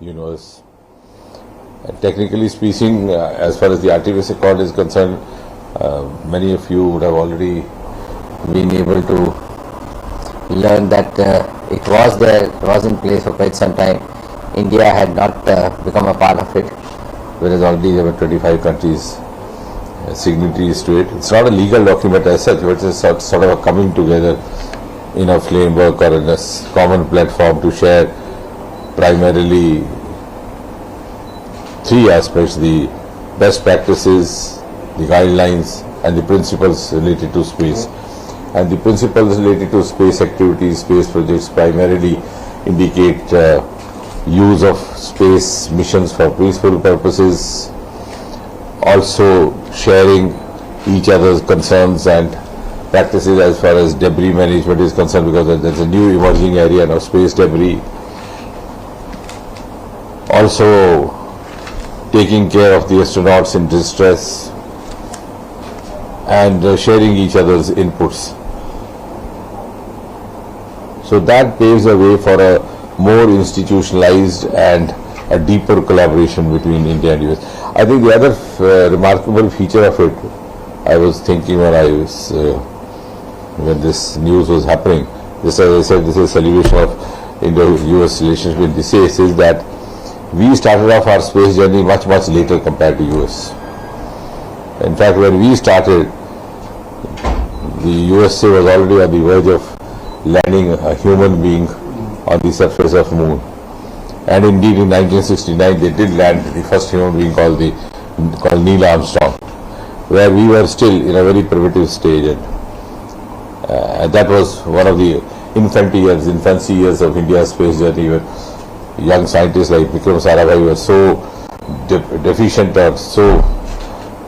universe. Technically speaking, as far as the Artemis Accord is concerned, many of you would have already been able to learn that it was there, it was in place for quite some time. India had not become a part of it, whereas already there were 25 countries signatories to it. It's not a legal document as such, but it's sort of a coming together in a framework or in a common platform to share primarily three aspects: the best practices, the guidelines, and the principles related to space. And the principles related to space activities, space projects primarily indicate use of space missions for peaceful purposes, also sharing each other's concerns and practices as far as debris management is concerned, because there's a new emerging area of space debris. Also taking care of the astronauts in distress and sharing each other's inputs. So that paves the way for a more institutionalized and a deeper collaboration between India and US. I think the other remarkable feature of it, I was thinking when this news was happening, this, as I said, this is a celebration of Indo-US relationship in this case, is that we started off our space journey much later compared to US. In fact, when we started, the USA was already on the verge of landing a human being on the surface of Moon. And indeed in 1969 they did land the first human being called Neil Armstrong, where we were still in a very primitive stage, and that was one of the infancy years of India's space journey, where young scientists like Vikram Sarabhai were so deficient or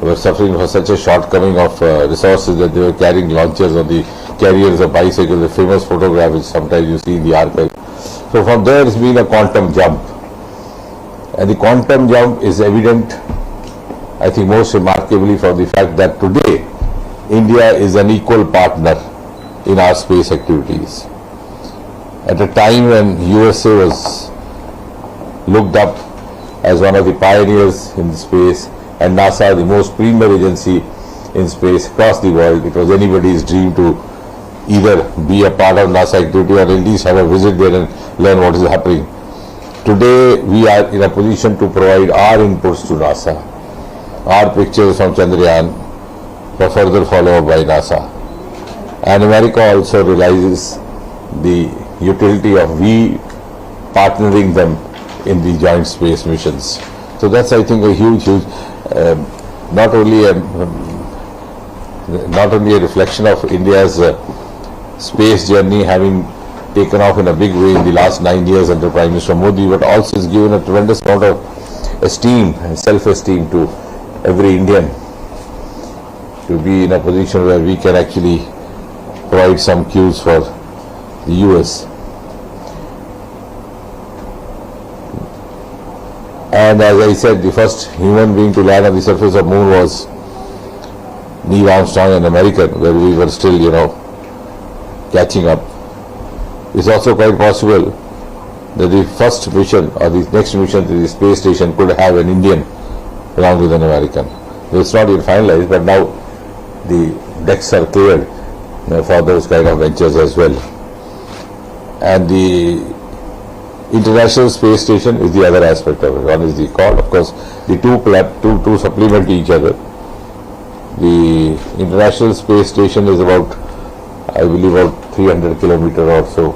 were suffering for such a shortcoming of resources that they were carrying launchers on the carriers of bicycles, a famous photograph which sometimes you see in the archive. So from there it's been a quantum jump, and the quantum jump is evident, I think, most remarkably from the fact that today India is an equal partner in our space activities. At a time when USA was looked up as one of the pioneers in space, and NASA the most premier agency in space across the world, it was anybody's dream to either be a part of NASA activity or at least have a visit there and learn what is happening. Today we are in a position to provide our inputs to NASA, our pictures from Chandrayaan for further follow-up by NASA. And America also realizes the utility of we partnering them in the joint space missions. So that's, I think, a huge not only a reflection of India's space journey having taken off in a big way in the last 9 years under Prime Minister Modi, but also has given a tremendous amount of esteem and self-esteem to every Indian to be in a position where we can actually provide some cues for the US. And as I said, the first human being to land on the surface of Moon was Neil Armstrong, an American, where we were still, catching up. It's also quite possible that the first mission or the next mission to the space station could have an Indian along with an American. It's not yet finalized, but now the decks are cleared for those kind of ventures as well. And the International Space Station is the other aspect of it. One is the call, of course, the two supplement each other. The International Space Station is about, I believe, about 300 kilometers or so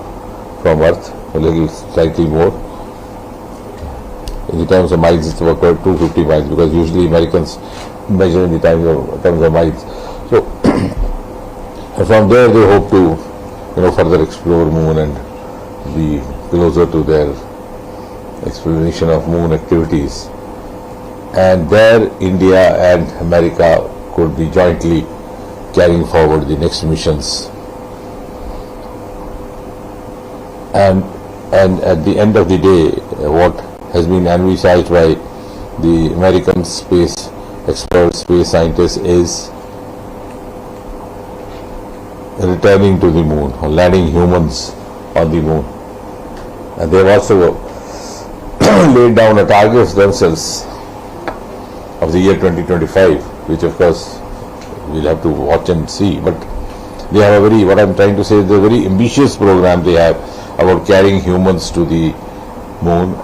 from Earth, a little slightly more. In the terms of miles, it's about 250 miles, because usually Americans measure in the terms of miles. So from there they hope to, further explore Moon and be closer to their exploration of Moon activities. And there India and America could be jointly carrying forward the next missions. And at the end of the day, what has been envisaged by the American space experts, space scientists, is returning to the Moon or landing humans on the Moon. And they have also laid down a target for themselves of the year 2025, which of course we'll have to watch and see. But they have a very, what I'm trying to say is a very ambitious program they have about carrying humans to the moon,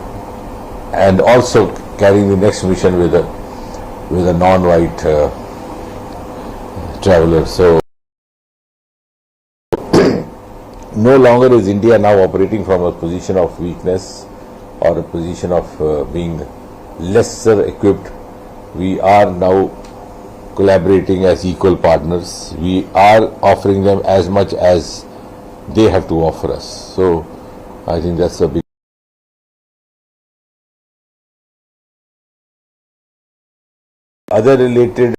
and also carrying the next mission with a non-white traveler. So no longer is India now operating from a position of weakness or a position of being lesser equipped. We are now collaborating as equal partners. We are offering them as much as they have to offer us. So I think that's a big. Other related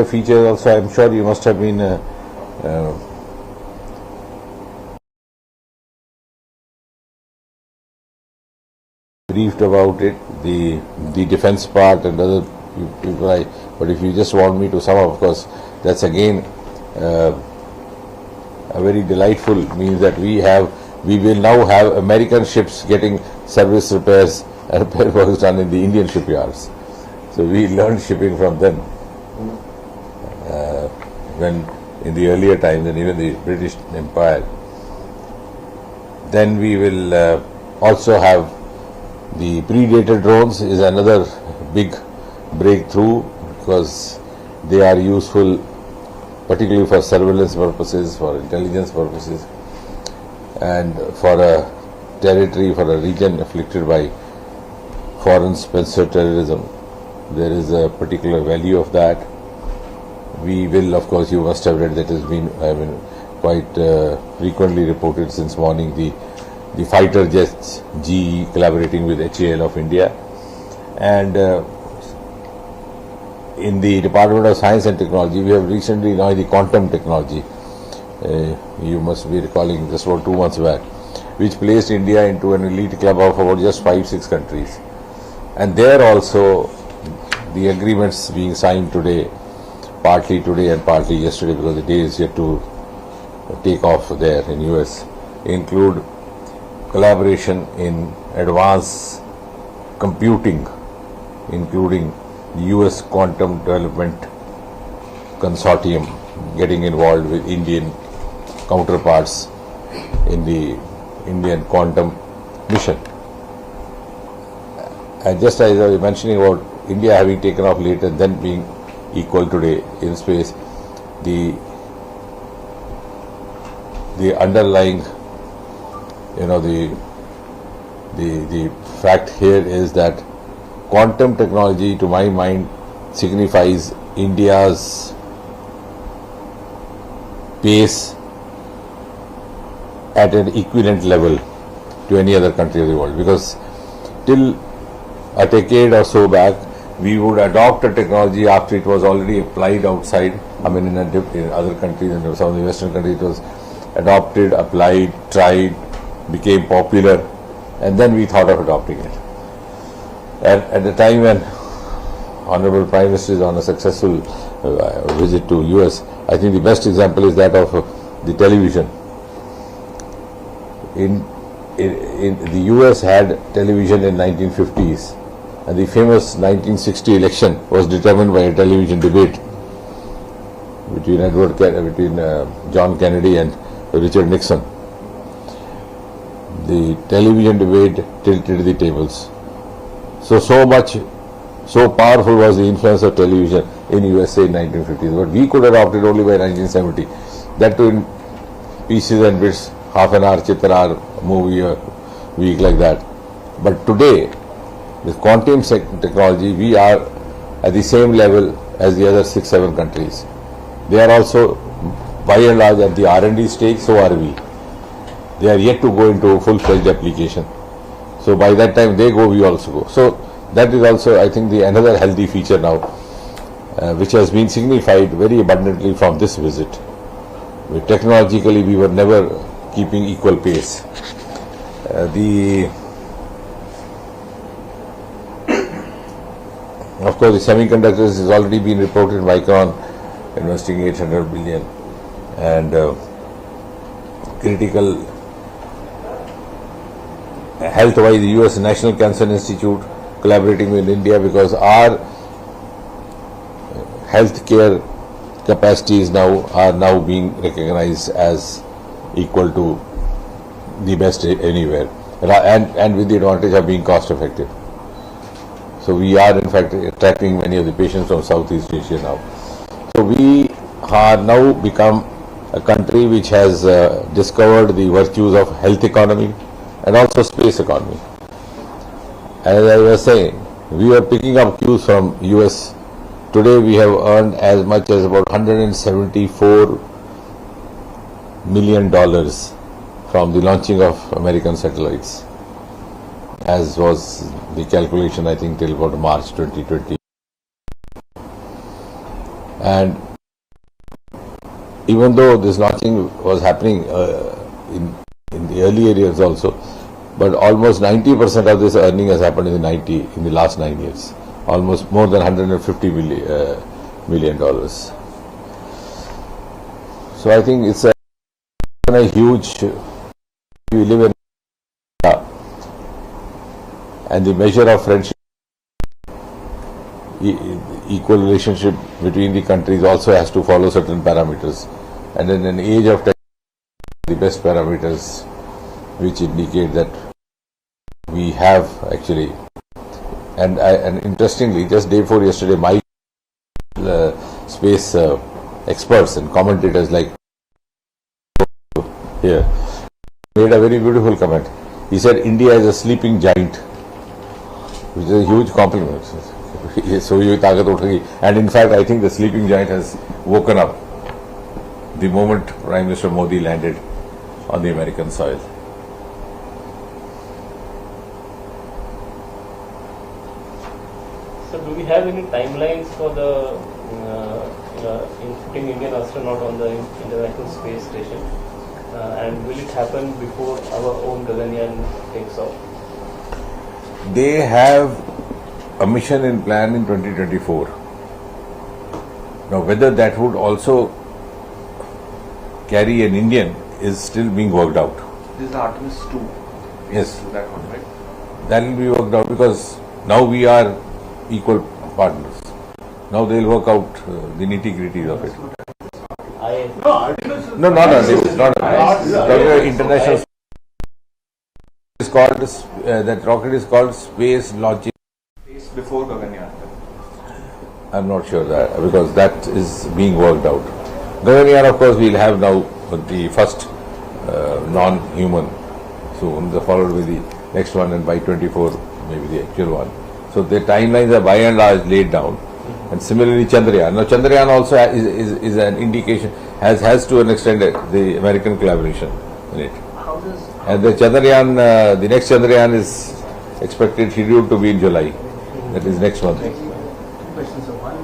features also, I'm sure you must have been briefed about it, the defense part and other people. But if you just want me to sum up, of course, that's again a very delightful means that we will now have American ships getting service repairs and repair works done in the Indian shipyards. So we learned shipping from them when in the earlier times, and even the British Empire. Then we will also have the predator drones is another big breakthrough, because they are useful particularly for surveillance purposes, for intelligence purposes, and for a territory, for a region afflicted by foreign sponsor terrorism. There is a particular value of that. We will, of course, you must have read that has been, quite frequently reported since morning, the fighter jets, GE collaborating with HAL of India, and in the Department of Science and Technology, we have recently now the quantum technology. You must be recalling just about 2 months back, which placed India into an elite club of about just 5-6 countries. And there also the agreements being signed today, partly today and partly yesterday, because the day is yet to take off there in US, include collaboration in advanced computing, including the US Quantum Development Consortium getting involved with Indian counterparts in the Indian quantum mission. And just as I was mentioning about India having taken off late and then being equal today in space, the underlying, the fact here is that quantum technology, to my mind, signifies India's pace at an equivalent level to any other country of the world, because till a decade or so back we would adopt a technology after it was already applied outside. In other countries, in some of the Western countries, it was adopted, applied, tried, became popular, and then we thought of adopting it. And at the time when Honorable Prime Minister is on a successful visit to US, I think the best example is that of the television. In the US had television in 1950s, and the famous 1960 election was determined by a television debate between John Kennedy and Richard Nixon. The television debate tilted the tables. So powerful was the influence of television in USA in 1950s, but we could adopt it only by 1970. That too in pieces and bits, half an hour, chitra hour, movie a week, like that. But today, with quantum technology, we are at the same level as the other 6-7 countries. They are also, by and large, at the R&D stage, so are we. They are yet to go into full-fledged application. So by that time they go, we also go. So that is also, I think, another healthy feature now, which has been signified very abundantly from this visit. Technologically, we were never keeping equal pace. Of course, the semiconductors has already been reported. Micron investing 800 billion, and critical health-wise, the US National Cancer Institute collaborating with India, because our healthcare capacities are now being recognized as equal to the best anywhere, and with the advantage of being cost effective. So we are in fact attracting many of the patients from Southeast Asia now. So we are now become a country which has discovered the virtues of health economy and also space economy. As I was saying, we are picking up cues from US. Today we have earned as much as about $174 million from the launching of American satellites, as was the calculation, I think, till about March 2020. And even though this launching was happening in the earlier years also, but almost 90% of this earning has happened in the last 9 years, almost more than $150 million. So I think it's a huge. We live in, and the measure of friendship, equal relationship between the countries also has to follow certain parameters, and in an age of technology, the best parameters which indicate that we have actually, and interestingly, just day before yesterday, my space experts and commentators like here made a very beautiful comment. He said India is a sleeping giant, which is a huge compliment. So and in fact, I think the sleeping giant has woken up the moment Prime Minister Modi landed on the American soil. So do we have any timelines for the in putting Indian astronaut on the International Space Station? And will it happen before our own Gaganyaan takes off? They have a mission in plan in 2024. Now, whether that would also carry an Indian is still being worked out. This is the Artemis 2. Yes. That one, right? That will be worked out because now we are equal partners. Now they will work out the nitty-gritty of it. No, not Artemis. Not international. Is called that rocket is called Space Launching. Before Gaganyaan. I'm not sure that, because that is being worked out. Gaganyaan, of course, we'll have now the first non-human soon, followed with the next one, and by 24 maybe the actual one. So the timelines are by and large laid down. And similarly Chandrayaan. Now Chandrayaan also is an indication, has to an extent the American collaboration in it. And the Chandrayaan, the next Chandrayaan is expected scheduled to be in July. That is next month. Two questions. So one,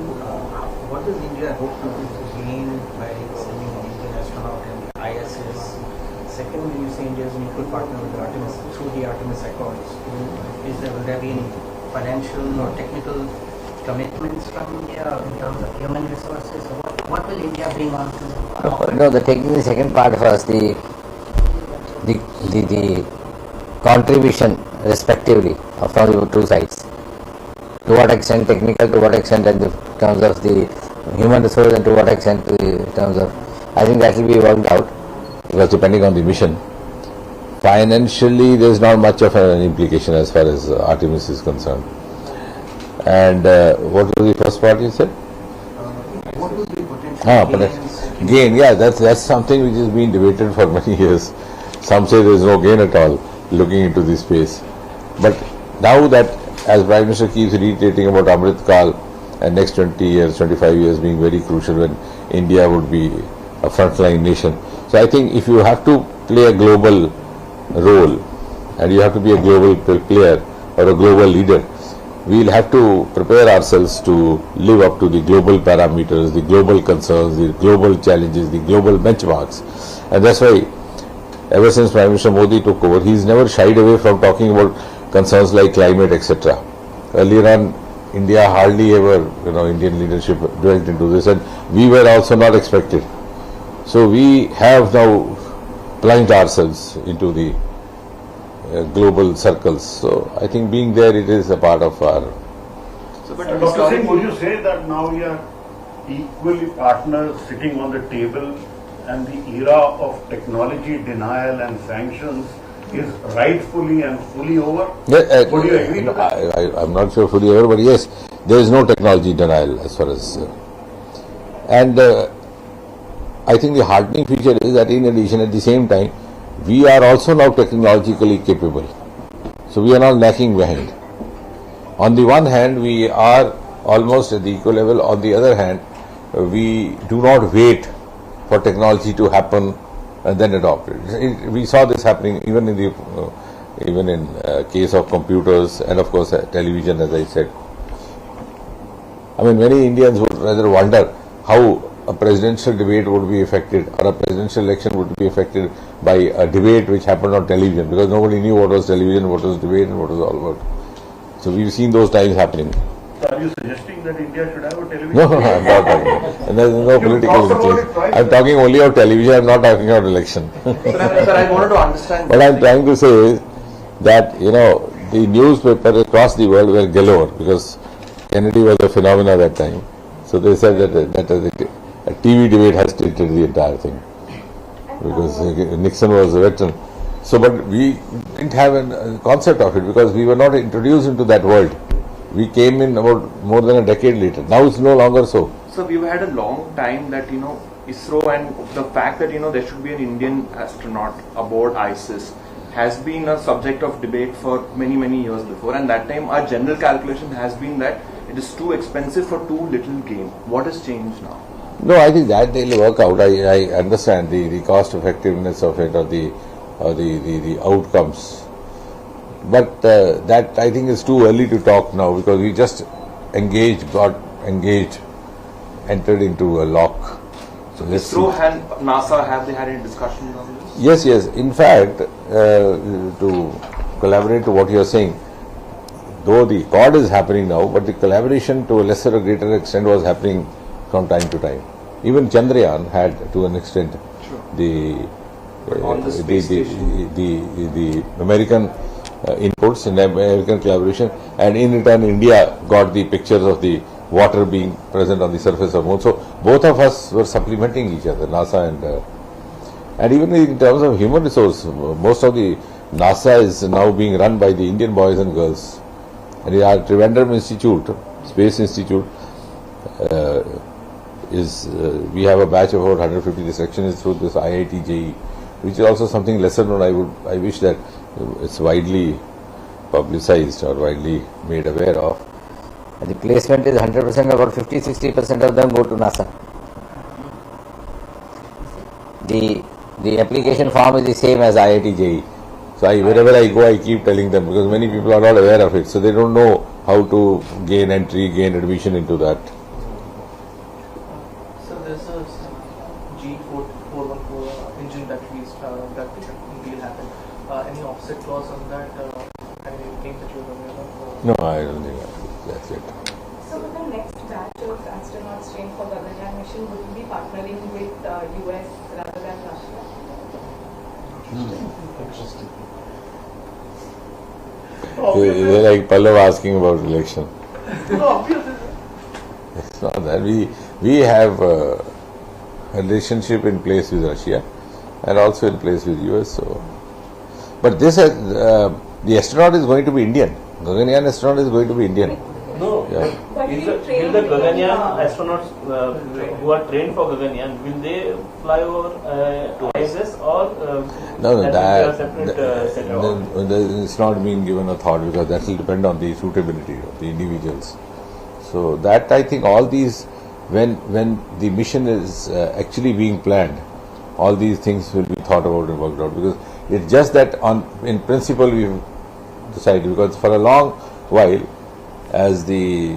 what does India hope to gain by sending an Indian astronaut in ISS? Second, you say India is an equal partner with Artemis through the Artemis Accords. Will there be any financial or technical commitments from India in terms of human resources? So what will India bring on to? No, taking the second part first, the contribution respectively from the two sides. To what extent technical, to what extent in terms of the human resource, and to what extent in terms of, I think that will be worked out, because depending on the mission. Financially, there is not much of an implication as far as Artemis is concerned. And what was the first part you said? What would be potential gain? Yeah, that's something which has been debated for many years. Some say there is no gain at all looking into this space. But now that, as Prime Minister keeps reiterating about Amrit Kal and next 20 years, 25 years being very crucial when India would be a frontline nation. So I think if you have to play a global role and you have to be a global player or a global leader, we'll have to prepare ourselves to live up to the global parameters, the global concerns, the global challenges, the global benchmarks. And that's why ever since Prime Minister Modi took over, he's never shied away from talking about concerns like climate, etc. Earlier on, India hardly ever, Indian leadership dwelt into this, and we were also not expected. So we have now plunged ourselves into the global circles. So I think being there, it is a part of our. So, but Dr. Singh, would you say that now we are equally partners sitting on the table and the era of technology denial and sanctions is rightfully and fully over? Yeah, Would you agree to that? I'm not sure fully aware, but yes, there is no technology denial as far as. And I think the heartening feature is that in addition, at the same time, we are also now technologically capable. So we are not lacking behind. On the one hand, we are almost at the equal level. On the other hand, we do not wait for technology to happen and then adopt it. We saw this happening even in the case of computers and of course television, as I said. I mean, many Indians would rather wonder how a presidential debate would be affected or a presidential election would be affected by a debate which happened on television, because nobody knew what was television, what was debate and what was all about. So we've seen those times happening. So are you suggesting that India should have a television? No, I'm not talking. And there's no You political talked about it interest. twice. I'm talking only of television, I'm not talking about election. Sir, I wanted to understand. What I'm trying to say is that, the newspaper across the world were galore, because Kennedy was a phenomenon that time. So they said that a TV debate has tilted the entire thing, because Nixon was a veteran. So, but we didn't have a concept of it because we were not introduced into that world. We came in about more than a decade later. Now it's no longer so. So we've had a long time that ISRO and the fact that there should be an Indian astronaut aboard ISIS has been a subject of debate for many years before, and that time our general calculation has been that it is too expensive for too little gain. What has changed now? No, I think that will work out. I understand the cost effectiveness of it or the outcomes. But that I think is too early to talk now, because we just got engaged, entered into a lock. So let's see. ISRO and NASA, have they had any discussions on this? Yes. In fact, to collaborate to what you are saying, though the accord is happening now, but the collaboration to a lesser or greater extent was happening from time to time. Even Chandrayaan had, to an extent, the American inputs in American collaboration, and in return India got the pictures of the water being present on the surface of moon. So both of us were supplementing each other, NASA and even in terms of human resource, most of the NASA is now being run by the Indian boys and girls. And our Trivandrum Institute, Space Institute, we have a batch of about 150 sections through this IIT JEE, which is also something lesser known. I wish that it's widely publicized or widely made aware of. The placement is 100%, about 50-60% of them go to NASA. The application form is the same as IIT JEE. So wherever I go, I keep telling them, because many people are not aware of it, so they don't know how to gain entry, gain admission into that. So there's a G414 engine that will happen. Any offset clause on that? Anything that you're aware of? No, I don't think that's it. So with the next batch of astronauts trained for Gaganyaan mission, would you be partnering with US rather than Russia? Interesting. They're like Pallav asking about election. No, obviously. It's not that. We have a relationship in place with Russia and also in place with US. So, but this the astronaut is going to be Indian. Gaganyaan astronaut is going to be Indian. No, Yeah. But will we the train Gaganyaan with, astronauts who are trained for Gaganyaan, will they fly over to ISS or No, that will be a separate set of? it's not being given a thought, because that will depend on the suitability of the individuals. So that, I think, all these, when the mission is actually being planned, all these things will be thought about and worked out, because it's just that in principle we've decided, because for a long while, as the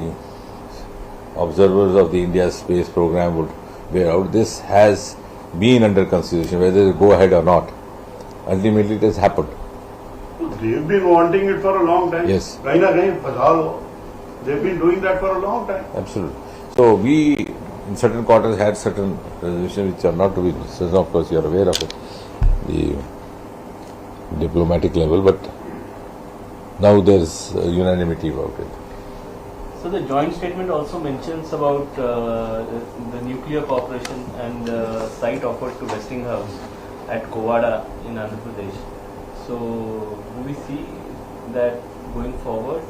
observers of the India space program would bear out, this has been under consideration, whether they go ahead or not. Ultimately it has happened. They've been wanting it for a long time. Yes. Kahin na kahin phasa lo. They've been doing that for a long time. Absolutely. So we, in certain quarters, had certain resolutions which are not to be discussed. Of course, you are aware of it, the diplomatic level. But now there's unanimity about it. So the joint statement also mentions about the nuclear cooperation and the site offered to Westinghouse at Kovada in Andhra Pradesh. So do we see that going forward?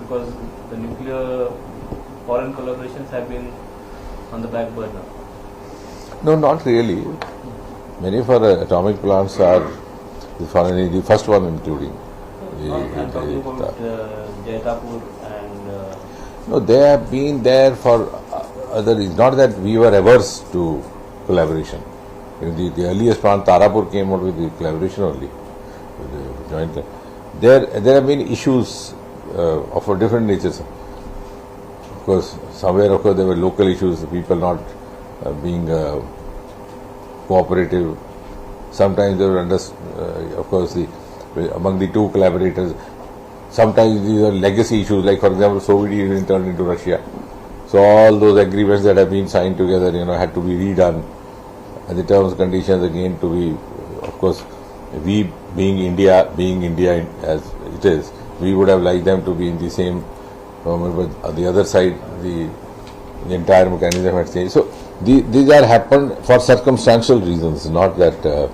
Because the nuclear foreign collaborations have been on the back burner. No, not really. Many of our atomic plants are the first one including. I'm talking about Jaitapur and No, they have been there for other reasons. Not that we were averse to collaboration. The earliest plant, Tarapur, came out with the collaboration only. With the joint. There have been issues of a different nature. Of course, somewhere of course there were local issues, people not being cooperative. Sometimes there were of course among the two collaborators. Sometimes these are legacy issues, like for example, Soviet Union turned into Russia. So all those agreements that have been signed together, had to be redone, and the terms and conditions again to be, of course, we being India as it is, we would have liked them to be in the same, but on the other side, the entire mechanism had changed. So these are happened for circumstantial reasons, not that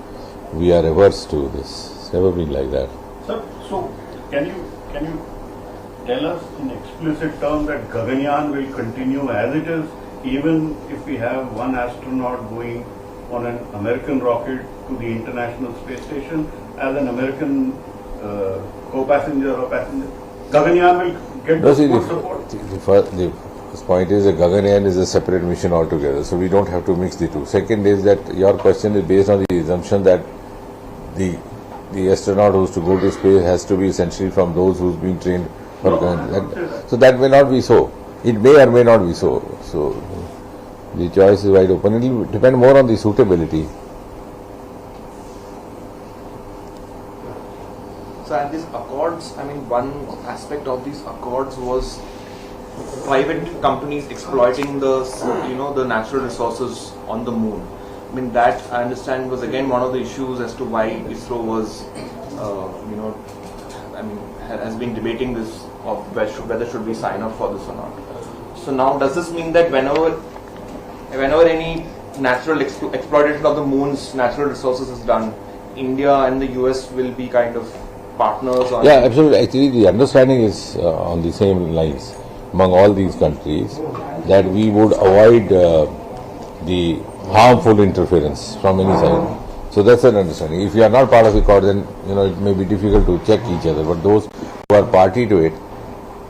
we are averse to this. It's never been like that. Sir, so can you tell us in explicit terms that Gaganyaan will continue as it is, even if we have one astronaut going on an American rocket to the International Space Station as an American co-passenger or passenger? Gaganyaan will get No, the see, full support? the first point is that Gaganyaan is a separate mission altogether, so we don't have to mix the two. Second is that your question is based on the assumption that the astronaut who's to go to space has to be essentially from those who's been trained for Gaganyaan. So that may not be so. It may or may not be so. So the choice is wide open. It will depend more on the suitability. So at these accords, one aspect of these accords was private companies exploiting the natural resources on the moon. That I understand was again one of the issues as to why ISRO was, has been debating this of whether should we sign up for this or not. So now, does this mean that whenever any natural exploitation of the moon's natural resources is done, India and the US will be kind of partners? Yeah, absolutely. Actually, the understanding is on the same lines among all these countries, that we would avoid the harmful interference from any side. So that's an understanding. If you are not part of the accord, then it may be difficult to check each other. But those who are party to it,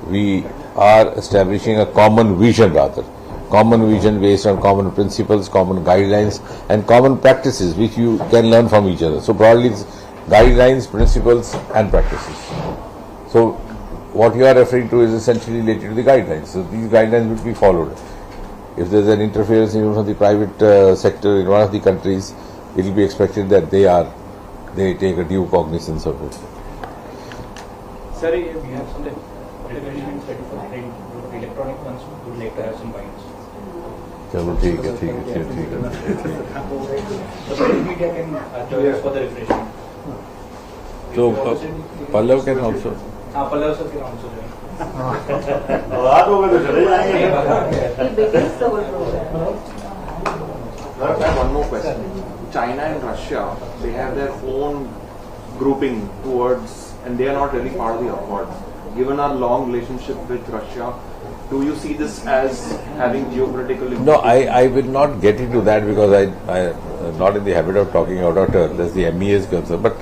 we are establishing a common vision based on common principles, common guidelines, and common practices which you can learn from each other. So broadly, it's guidelines, principles, and practices. So what you are referring to is essentially related to the guidelines. So these guidelines will be followed. If there is an interference even from the private sector in one of the countries, it will be expected that they take a due cognizance of it. Sir, we have some arrangements ready for print, electronic ones, we would like to have some binds. चलो ठीक है. The print media can join us for the refreshment. So Pallav can also. Pallav sir can also join. रात हो गए तो चले जाएंगे. He begins the whole program. I have one more question. China and Russia, they have their own grouping towards, and they are not really part of the accord. Given our long relationship with Russia, do you see this as having geopolitical implications? No, I will not get into that because I am not in the habit of talking out of turn. That's the MEA is concerned. But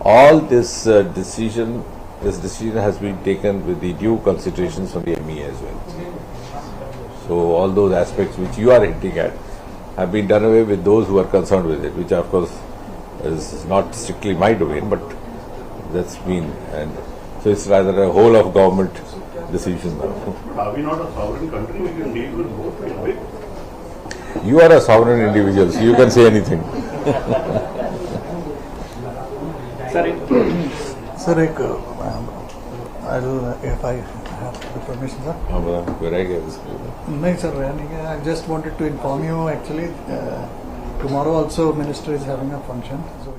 all this decision has been taken with the due considerations from the MEA as well. So all those aspects which you are hinting at have been done away with those who are concerned with it, which of course is not strictly my domain, but that's been, and so it's rather a whole of government decision now. Are we not a sovereign country? We can deal with both. We are big. You are a sovereign individual, so you can say anything. Sir, if I have the permission, sir. Where I get this? No, sir. I just wanted to inform you. Actually, tomorrow also minister is having a function. So.